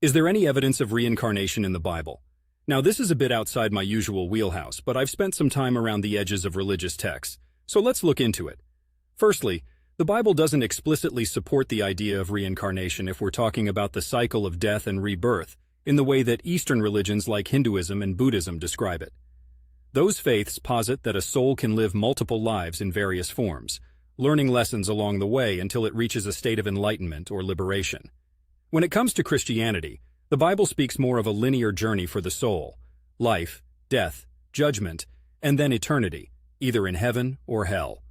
Is there any evidence of reincarnation in the Bible? Now, this is a bit outside my usual wheelhouse, but I've spent some time around the edges of religious texts, so let's look into it. Firstly, the Bible doesn't explicitly support the idea of reincarnation if we're talking about the cycle of death and rebirth, in the way that Eastern religions like Hinduism and Buddhism describe it. Those faiths posit that a soul can live multiple lives in various forms, learning lessons along the way until it reaches a state of enlightenment or liberation. When it comes to Christianity, the Bible speaks more of a linear journey for the soul: life, death, judgment, and then eternity, either in heaven or hell.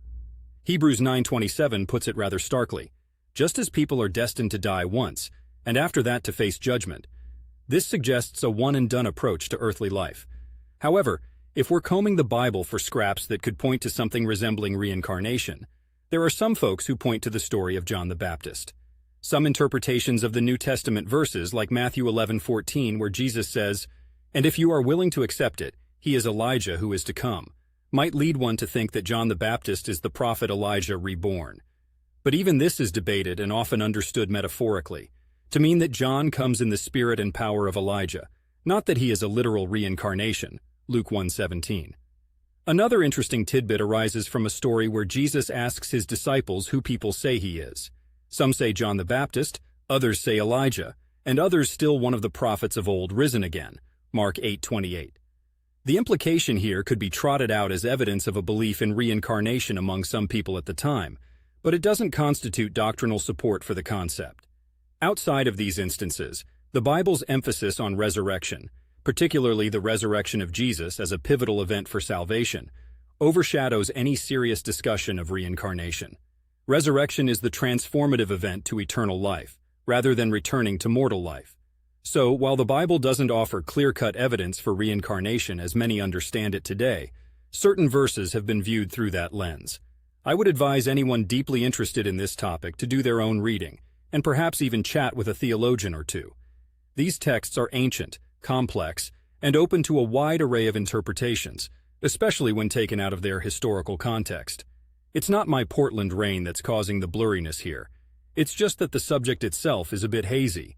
Hebrews 9:27 puts it rather starkly: just as people are destined to die once, and after that to face judgment. This suggests a one-and-done approach to earthly life. However, if we're combing the Bible for scraps that could point to something resembling reincarnation, there are some folks who point to the story of John the Baptist. Some interpretations of the New Testament verses, like Matthew 11:14, where Jesus says, "And if you are willing to accept it, he is Elijah who is to come," might lead one to think that John the Baptist is the prophet Elijah reborn. But even this is debated and often understood metaphorically, to mean that John comes in the spirit and power of Elijah, not that he is a literal reincarnation, Luke 1:17. Another interesting tidbit arises from a story where Jesus asks his disciples who people say he is. Some say John the Baptist, others say Elijah, and others still one of the prophets of old risen again, Mark 8:28. The implication here could be trotted out as evidence of a belief in reincarnation among some people at the time, but it doesn't constitute doctrinal support for the concept. Outside of these instances, the Bible's emphasis on resurrection, particularly the resurrection of Jesus as a pivotal event for salvation, overshadows any serious discussion of reincarnation. Resurrection is the transformative event to eternal life, rather than returning to mortal life. So, while the Bible doesn't offer clear-cut evidence for reincarnation as many understand it today, certain verses have been viewed through that lens. I would advise anyone deeply interested in this topic to do their own reading, and perhaps even chat with a theologian or two. These texts are ancient, complex, and open to a wide array of interpretations, especially when taken out of their historical context. It's not my Portland rain that's causing the blurriness here. It's just that the subject itself is a bit hazy,